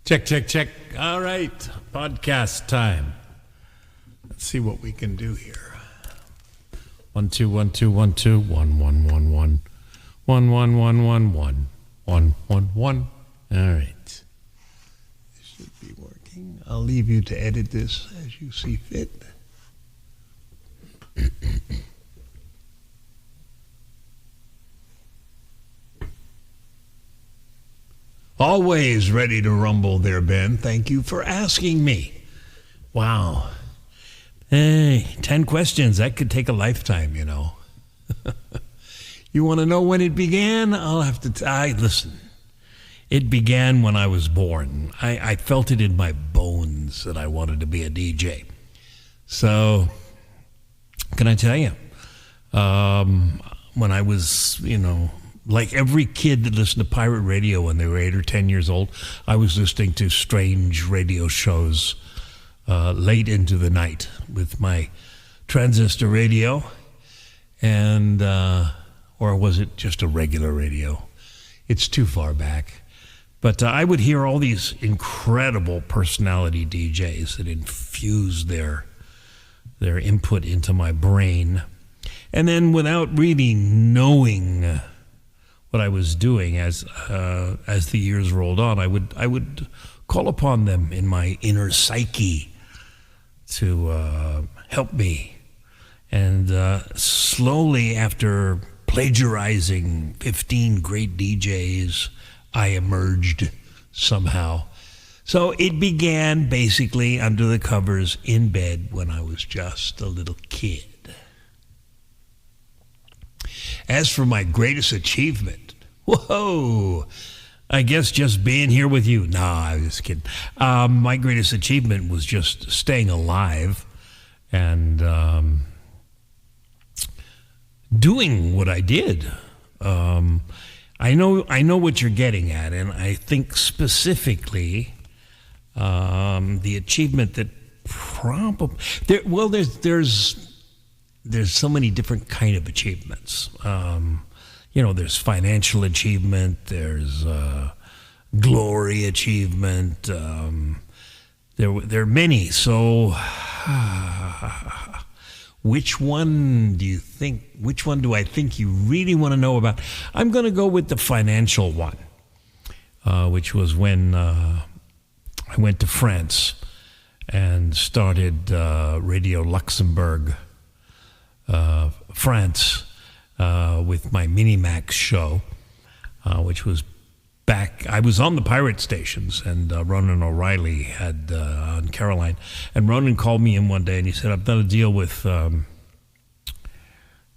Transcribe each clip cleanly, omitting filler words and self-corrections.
Check, check, check. All right, podcast time. Let's see what we can do here. 1 2 1 2 1 2 1 1 1 1 1 1 1 1 1 1 1 1. All right. This should be working. I'll leave you to edit this as you see fit. Always ready to rumble there, Ben. Thank you for asking me. Wow. Hey, 10 questions. That could take a lifetime, you know. You want to know when it began? I'll have to listen. It began when I was born. I felt it in my bones that I wanted to be a DJ. So, can I tell you? When I was, like every kid that listened to pirate radio when they were 8 or 10 years old, I was listening to strange radio shows late into the night with my transistor radio, and or was it just a regular radio? It's too far back. But I would hear all these incredible personality DJs that infused their input into my brain. And then without really knowing what I was doing as the years rolled on, I would call upon them in my inner psyche to help me. And slowly, after plagiarizing 15 great DJs, I emerged somehow. So it began basically under the covers in bed when I was just a little kid. As for my greatest achievement, whoa, I guess just being here with you. Nah, I was just kidding. My greatest achievement was just staying alive and doing what I did. I know what you're getting at, and I think specifically the achievement that probably there's so many different kind of achievements. There's financial achievement, there's glory achievement. There are many. So, which one do I think you really want to know about? I'm going to go with the financial one, which was when I went to France and started Radio Luxembourg, France, with my Minimax show, which was back. I was on the pirate stations, and Ronan O'Reilly had on Caroline, and Ronan called me in one day, and he said, "I've done a deal with,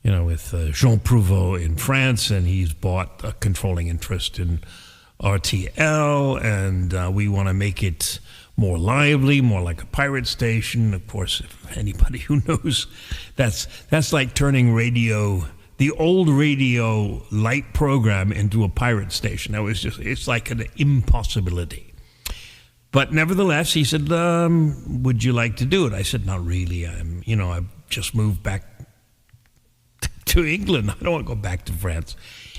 with Jean Prouveau in France, and he's bought a controlling interest in RTL, and we want to make it more lively, more like a pirate station." Of course, if anybody who knows, that's like turning the old radio light program into a pirate station. It's like an impossibility. But nevertheless, he said, would you like to do it? I said, not really. I've just moved back to England. I don't want to go back to France.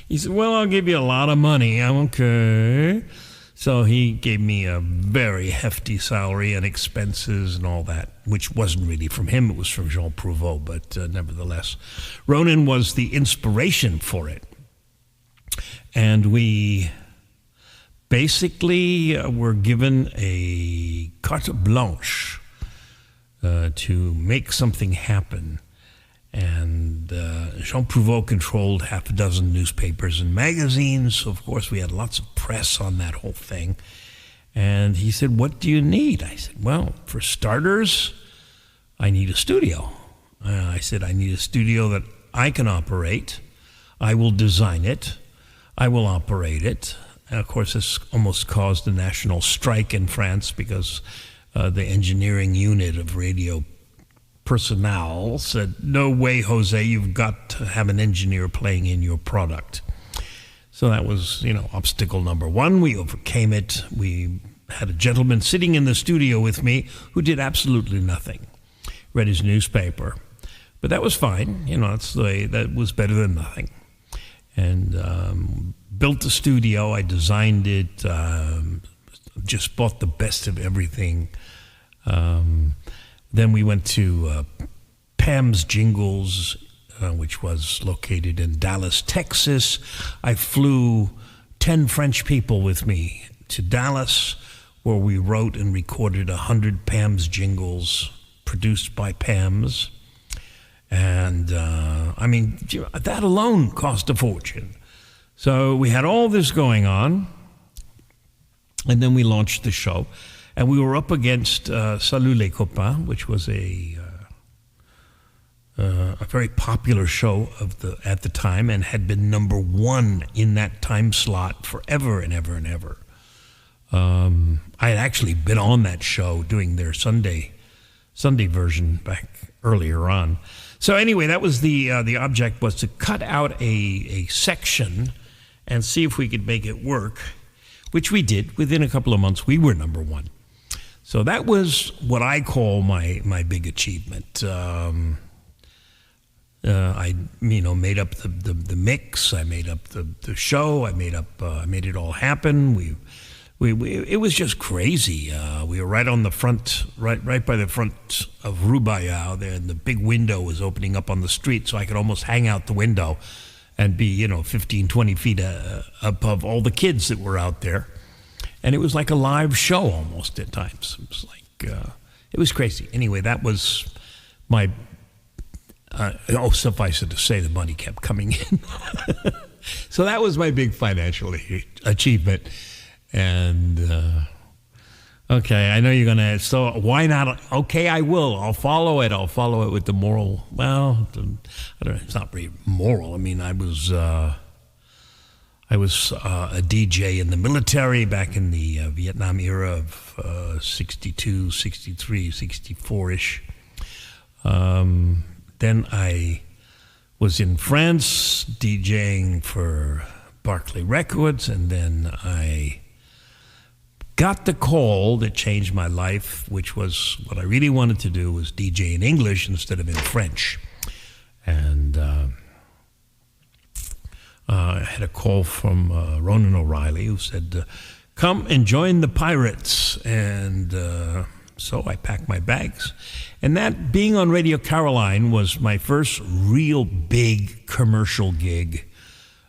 He said, well, I'll give you a lot of money. I'm okay. So he gave me a very hefty salary and expenses and all that, which wasn't really from him. It was from Jean Prouveau, but nevertheless. Ronan was the inspiration for it. And we basically were given a carte blanche to make something happen. And Jean Prouveau controlled half a dozen newspapers and magazines. So, of course, we had lots of press on that whole thing. And he said, what do you need? I said, well, for starters, I need a studio. I said, I need a studio that I can operate. I will design it. I will operate it. And, of course, this almost caused a national strike in France because the engineering unit of radio personnel said, no way, Jose, you've got to have an engineer playing in your product. So that was, obstacle number one. We overcame it. We had a gentleman sitting in the studio with me who did absolutely nothing, read his newspaper. But that was fine. That was better than nothing. And built the studio. I designed it, just bought the best of everything. Then we went to Pam's Jingles, which was located in Dallas, Texas. I flew 10 French people with me to Dallas, where we wrote and recorded 100 Pam's Jingles produced by Pam's. And, that alone cost a fortune. So we had all this going on, and then we launched the show. And we were up against Salut les copains, which was a very popular show at the time and had been number one in that time slot forever and ever and ever. I had actually been on that show doing their Sunday version back earlier on. So anyway, that was the object was to cut out a section and see if we could make it work, which we did. Within a couple of months, we were number one. So that was what I call my big achievement. I made up the mix. I made up the show. I made it all happen. It was just crazy. We were right on the front, right by the front of Rue Bayard there, and the big window was opening up on the street, so I could almost hang out the window and be 15, 20 feet above all the kids that were out there. And it was like a live show almost at times. It was like, it was crazy. Anyway, that was my, suffice it to say, the money kept coming in. So that was my big financial achievement. And, okay, I know you're going to, so why not? Okay, I will. I'll follow it. I'll follow it with the moral, well, I don't know, it's not really moral. I mean, I was a DJ in the military back in the Vietnam era of 62, 63, 64-ish. Then I was in France DJing for Barclay Records, and then I got the call that changed my life, which was what I really wanted to do was DJ in English instead of in French. And I had a call from Ronan O'Reilly, who said, come and join the Pirates. And so I packed my bags. And that, being on Radio Caroline, was my first real big commercial gig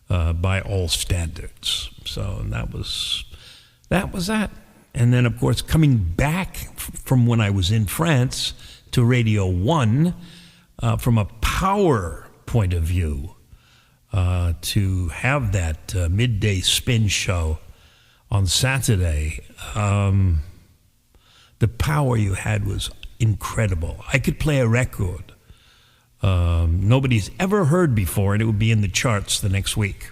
by all standards. So that was that. And then, of course, coming back from when I was in France to Radio 1, from a power point of view, to have that midday spin show on Saturday, the power you had was incredible. I could play a record nobody's ever heard before, and it would be in the charts the next week.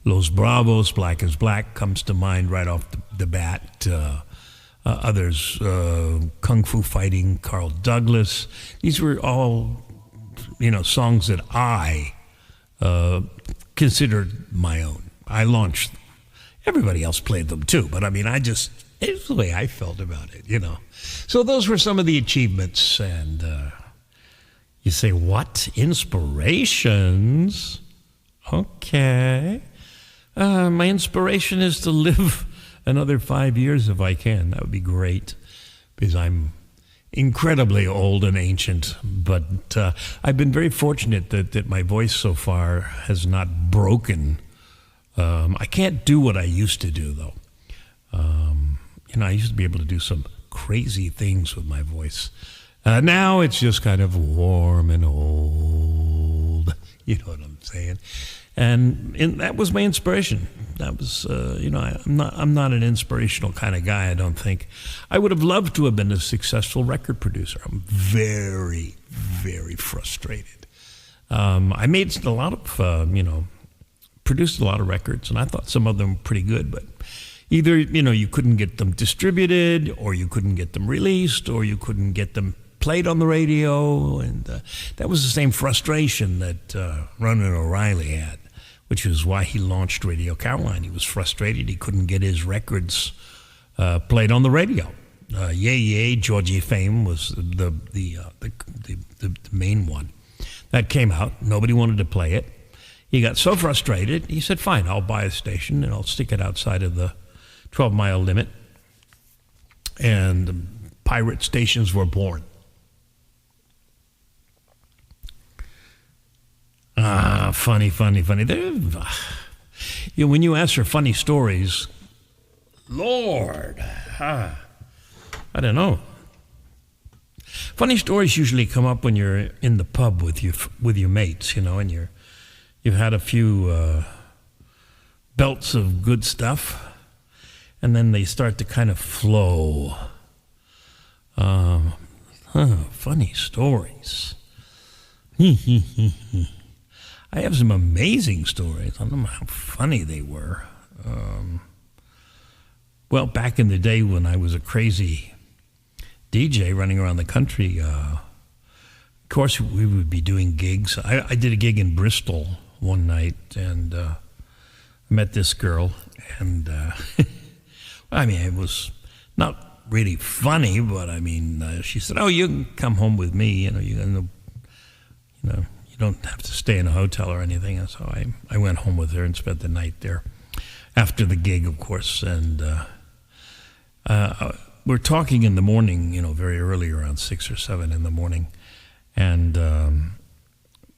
Los Bravos, Black is Black comes to mind right off the bat. Others, Kung Fu Fighting, Carl Douglas. These were all, songs that I considered my own. I launched them. Everybody else played them too, but I mean, it was the way I felt about it, So those were some of the achievements, and you say, what? Inspirations? Okay. My inspiration is to live another 5 years if I can. That would be great, because I'm incredibly old and ancient. But I've been very fortunate that my voice so far has not broken. I can't do what I used to do, though. I used to be able to do some crazy things with my voice. Now it's just kind of warm and old. You know what I'm saying? And that was my inspiration. That was, I'm not an inspirational kind of guy, I don't think. I would have loved to have been a successful record producer. I'm very, very frustrated. I made a lot of, produced a lot of records, and I thought some of them were pretty good, but either, you couldn't get them distributed, or you couldn't get them released, or you couldn't get them played on the radio, and that was the same frustration that Ronan O'Reilly had, which is why he launched Radio Caroline. He was frustrated he couldn't get his records played on the radio. Yay Yay, Georgie Fame was the main one. That came out. Nobody wanted to play it. he got so frustrated, he said, fine, I'll buy a station and I'll stick it outside of the 12-mile limit. And pirate stations were born. Funny. When you ask for funny stories, Lord, I don't know. Funny stories usually come up when you're in the pub with your mates, and you've had a few belts of good stuff, and then they start to kind of flow. Funny stories. I have some amazing stories. I don't know how funny they were. Well, back in the day when I was a crazy DJ running around the country, of course we would be doing gigs. I did a gig in Bristol one night, and I met this girl, and I mean, it was not really funny, but I mean, she said, "Oh, you can come home with me. You don't have to stay in a hotel or anything." And so I went home with her and spent the night there after the gig, of course. And we're talking in the morning, very early, around 6 or 7 in the morning. And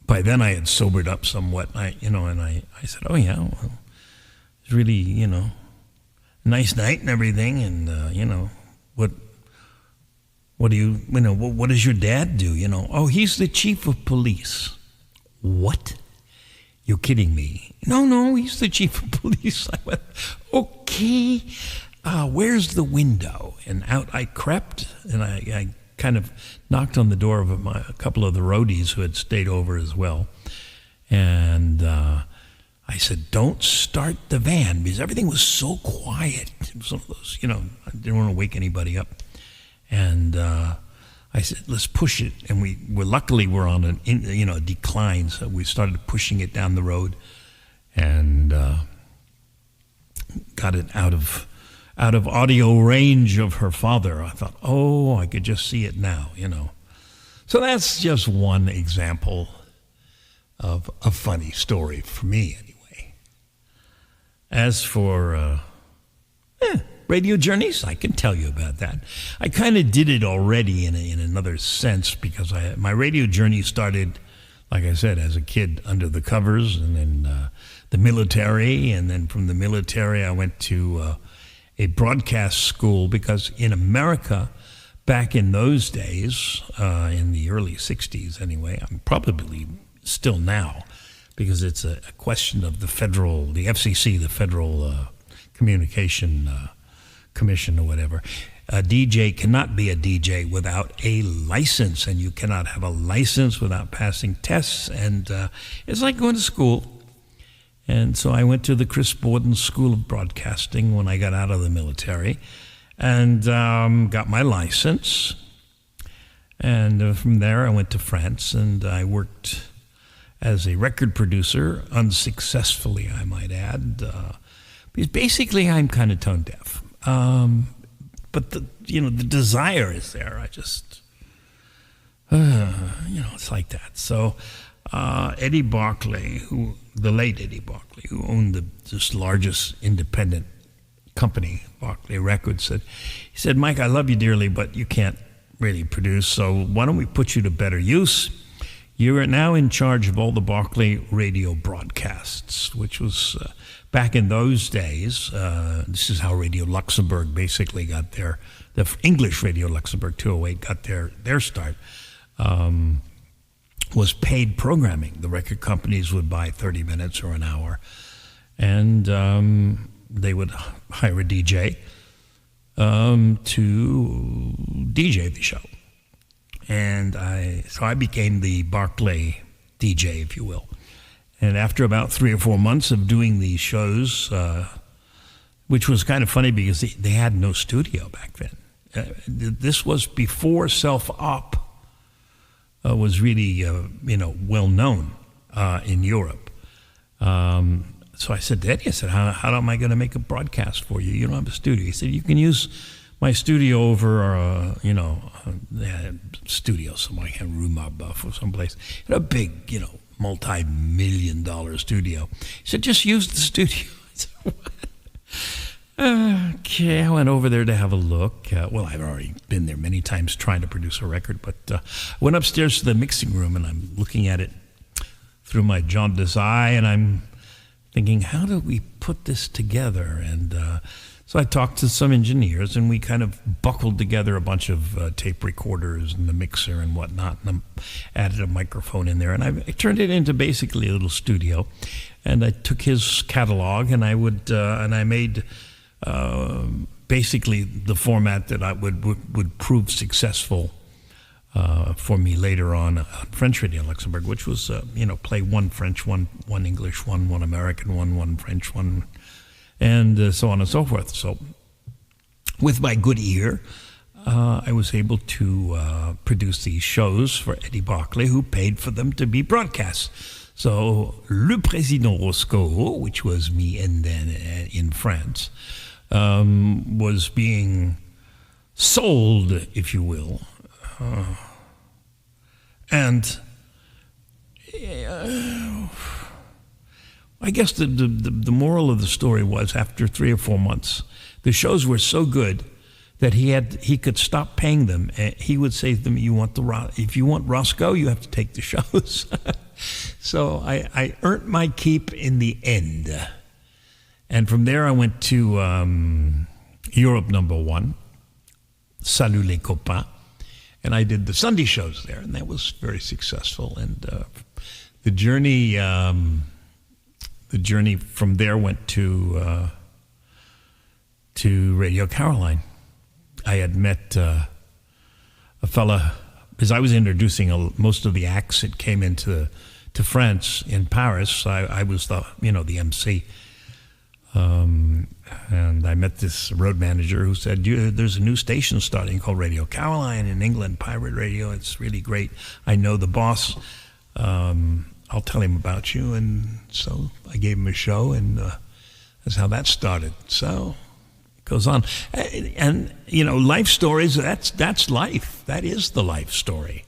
by then I had sobered up somewhat. And I said, "Oh yeah, well, it's really, a nice night and everything. And what do you, what does your dad do? Oh, he's the chief of police." "What? You're kidding me?" No, he's the chief of police. I went, "Okay, where's the window?" And out I crept, and I kind of knocked on the door of a couple of the roadies who had stayed over as well. And I said, "Don't start the van," because everything was so quiet. It was one of those, I didn't want to wake anybody up. And I said, "Let's push it." And luckily we're on a decline, so we started pushing it down the road, and got it out of audio range of her father. I thought, oh, I could just see it now, So that's just one example of a funny story for me, anyway. As for radio journeys, I can tell you about that. I kind of did it already in another sense, because my radio journey started, like I said, as a kid under the covers, and then the military, and then from the military I went to a broadcast school, because in America, back in those days, in the early 60s anyway, I'm probably still now, because it's a question of the FCC, the Federal Communication Commission or whatever. A DJ cannot be a DJ without a license, and you cannot have a license without passing tests, and it's like going to school. And so I went to the Chris Borden School of Broadcasting when I got out of the military, and got my license. And from there I went to France, and I worked as a record producer, unsuccessfully, I might add, because basically I'm kind of tone deaf. But the desire is there. I just, it's like that. So Eddie Barclay, the late Eddie Barclay, who owned the largest independent company, Barclay Records, he said, "Mike, I love you dearly, but you can't really produce, so why don't we put you to better use? You are now in charge of all the Barclay radio broadcasts," which was back in those days. This is how Radio Luxembourg basically got the English Radio Luxembourg 208 got their start. Was paid programming. The record companies would buy 30 minutes or an hour, and they would hire a DJ to DJ the show. And so I became the Barclay DJ, if you will. And after about 3 or 4 months of doing these shows, which was kind of funny because they had no studio back then. This was before self-op was really, well known in Europe. So I said to Eddie, how am I going to make a broadcast for you? You don't have a studio. He said, "You can use my studio over, they had a studio somewhere, like a Room Buff or someplace. A big, multi-million-dollar studio. He said, just use the studio. I said, what? Okay, I went over there to have a look. Well, I've already been there many times trying to produce a record, but I went upstairs to the mixing room, and I'm looking at it through my jaundiced eye, and I'm thinking, how do we put this together? And so I talked to some engineers, and we kind of buckled together a bunch of tape recorders and the mixer and whatnot, and I added a microphone in there, and I turned it into basically a little studio. And I took his catalog, and I made basically the format that I would prove successful for me later on French Radio Luxembourg, which was play one French, one English, one American, one French, one, and so on and so forth. So with my good ear, I was able to produce these shows for Eddie Barclay, who paid for them to be broadcast. So Le Président Rosko, which was me and then in France, was being sold, if you will. And I guess the moral of the story was, after 3 or 4 months, the shows were so good that he could stop paying them. He would say to them, if you want Roscoe, you have to take the shows. So I earned my keep in the end. And from there I went to Europe #1, Salut les copains. And I did the Sunday shows there, and that was very successful. And the journey from there went to Radio Caroline. I had met a fella, because I was introducing most of the acts that came into France in Paris. I was the MC. And I met this road manager who said, there's a new station starting called Radio Caroline in England, pirate radio. It's really great. I know the boss. I'll tell him about you. And so I gave him a show, and that's how that started. So it goes on. And life stories, that's life. That is the life story.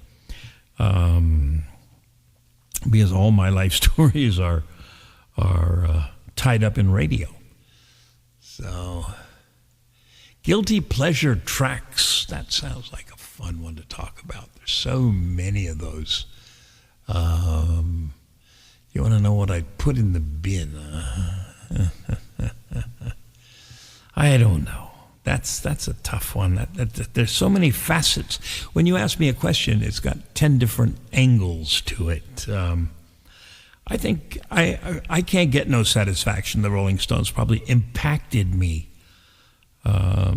Because all my life stories are tied up in radio. So, guilty pleasure tracks, that sounds like a fun one to talk about. There's so many of those. You want to know what I'd put in the bin? I don't know. That's a tough one. There's so many facets. When you ask me a question, it's got 10 different angles to it. I think I can't get no satisfaction. The Rolling Stones probably impacted me. I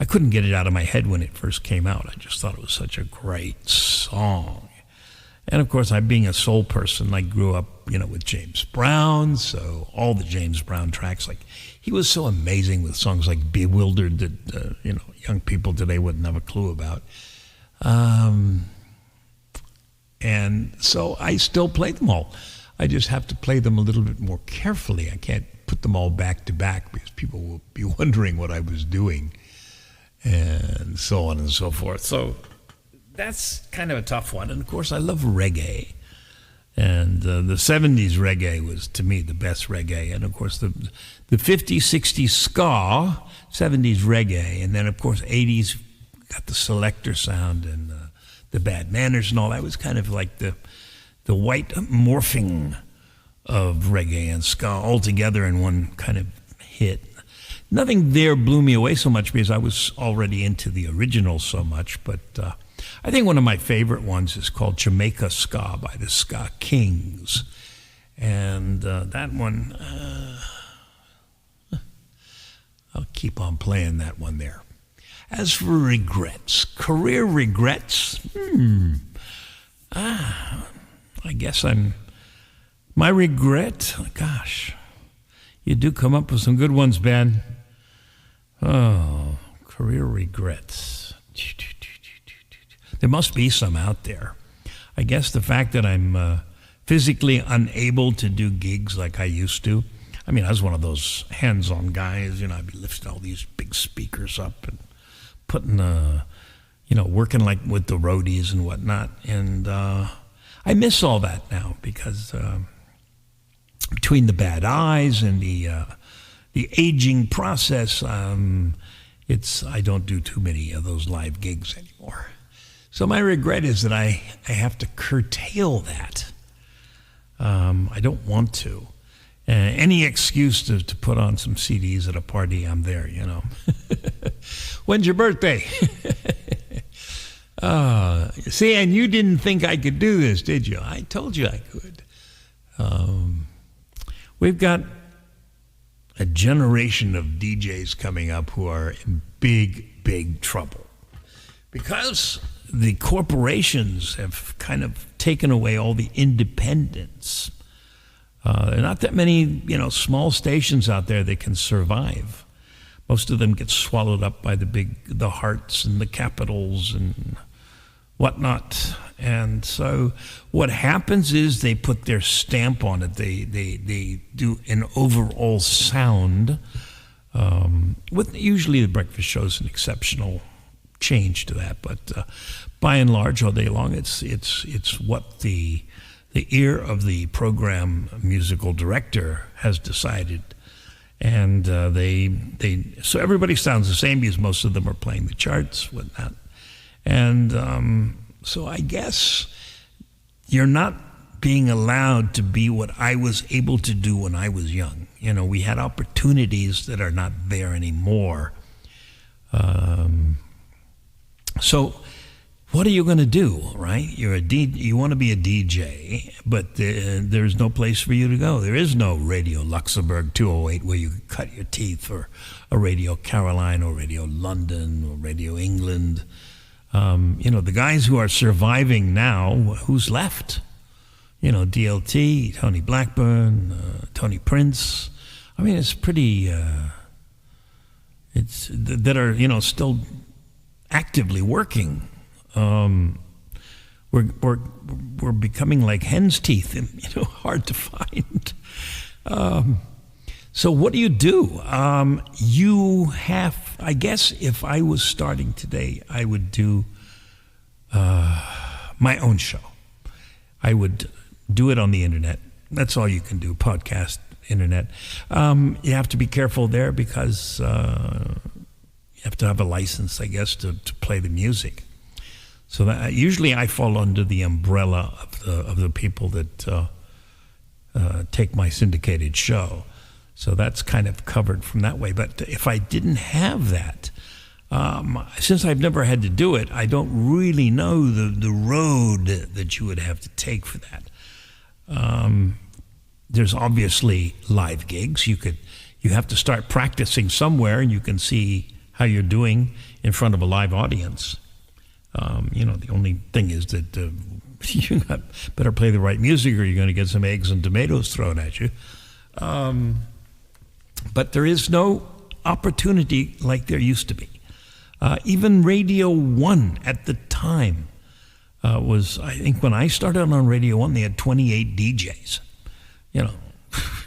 couldn't get it out of my head when it first came out. I just thought it was such a great song. And of course, being a soul person, I grew up, with James Brown. So all the James Brown tracks, he was so amazing with songs like Bewildered that, young people today wouldn't have a clue about. And so I still play them all. I just have to play them a little bit more carefully. I can't put them all back to back because people will be wondering what I was doing, and so on and so forth. So that's kind of a tough one. And of course, I love reggae. And the 70s reggae was, to me, the best reggae. And of course, the 50s, 60s ska, 70s reggae. And then, of course, 80s got the Selector sound and the Bad Manners and all. That was kind of like the white morphing of reggae and ska all together in one kind of hit. Nothing there blew me away so much because I was already into the original so much, but I think one of my favorite ones is called Jamaica Ska by the Ska Kings. And that one, I'll keep on playing that one there. As for regrets, career regrets, I guess my regret, gosh, you do come up with some good ones, Ben. Oh, career regrets. There must be some out there. I guess the fact that I'm physically unable to do gigs like I used to. I mean, I was one of those hands-on guys, I'd be lifting all these big speakers up and putting, working like with the roadies and whatnot. And I I miss all that now because between the bad eyes and the aging process, I don't do too many of those live gigs anymore. So my regret is that I have to curtail that. I don't want to. Any excuse to put on some CDs at a party, I'm there, you know. When's your birthday? See, and you didn't think I could do this, did you? I told you I could. We've got a generation of DJs coming up who are in big, big trouble because the corporations have kind of taken away all the independence. There are not that many, small stations out there that can survive. Most of them get swallowed up by the Hearts and the Capitals and whatnot. And so what happens is they put their stamp on it. They do an overall sound. With usually the breakfast show is an exceptional change to that, but by and large, all day long, it's what the ear of the program musical director has decided, and so everybody sounds the same because most of them are playing the charts, whatnot, and so I guess you're not being allowed to be what I was able to do when I was young. We had opportunities that are not there anymore. So what are you going to do, right? You want to be a DJ, but there's no place for you to go. There is no Radio Luxembourg 208 where you cut your teeth, or a Radio Caroline, or Radio London, or Radio England. The guys who are surviving now, who's left? DLT, Tony Blackburn, Tony Prince. I mean, it's pretty, that are, still actively working. We're becoming like hen's teeth, hard to find. So what do? You have, I guess if I was starting today, I would do my own show. I would do it on the internet. That's all you can do, podcast, internet. You have to be careful there because you have to have a license, I guess, to play the music. So that, usually I fall under the umbrella of the people that take my syndicated show. So that's kind of covered from that way. But if I didn't have that, since I've never had to do it, I don't really know the road that you would have to take for that. There's obviously live gigs. You have to start practicing somewhere, and you can see how you're doing in front of a live audience. The only thing is that you better play the right music, or you're going to get some eggs and tomatoes thrown at you. But there is no opportunity like there used to be. Even Radio 1 at the time was, I think when I started on Radio 1, they had 28 DJs.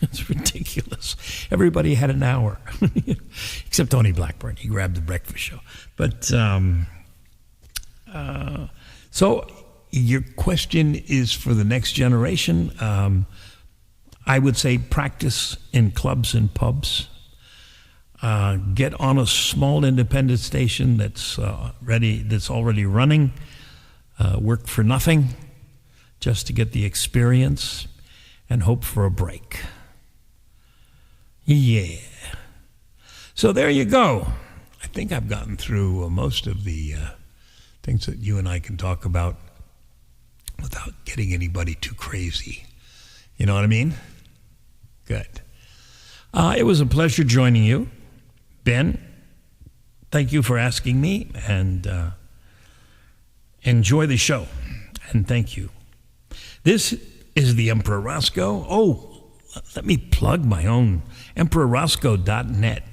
It's ridiculous. Everybody had an hour, except Tony Blackburn. He grabbed the breakfast show. But so your question is for the next generation. I would say practice in clubs and pubs. Get on a small independent station that's already running. Work for nothing, just to get the experience, and hope for a break. Yeah. So there you go. I think I've gotten through most of the things that you and I can talk about without getting anybody too crazy. You know what I mean? Good. It was a pleasure joining you. Ben, thank you for asking me, and enjoy the show. And thank you. This is the Emperor Roscoe. Oh, let me plug my own, emperorroscoe.net.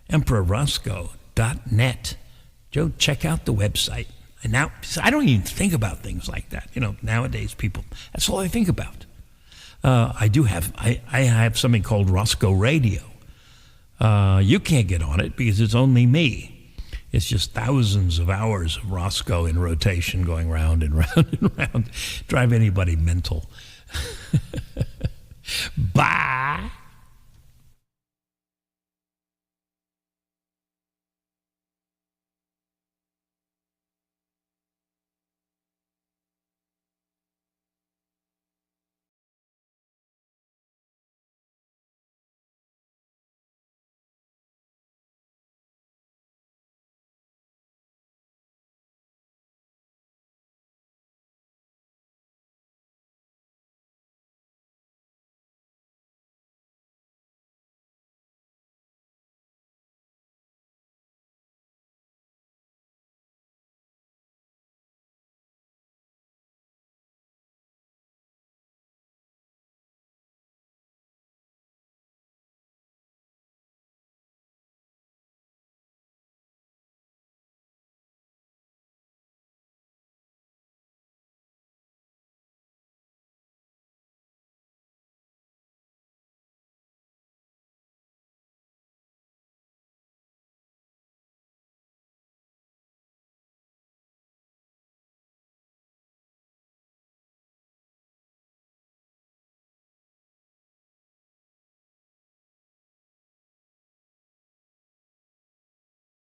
emperorroscoe.net. Joe, check out the website. And now, I don't even think about things like that. Nowadays people, that's all I think about. I have something called Roscoe Radio. You can't get on it because it's only me. It's just thousands of hours of Roscoe in rotation, going round and round and round. Drive anybody mental. Bye.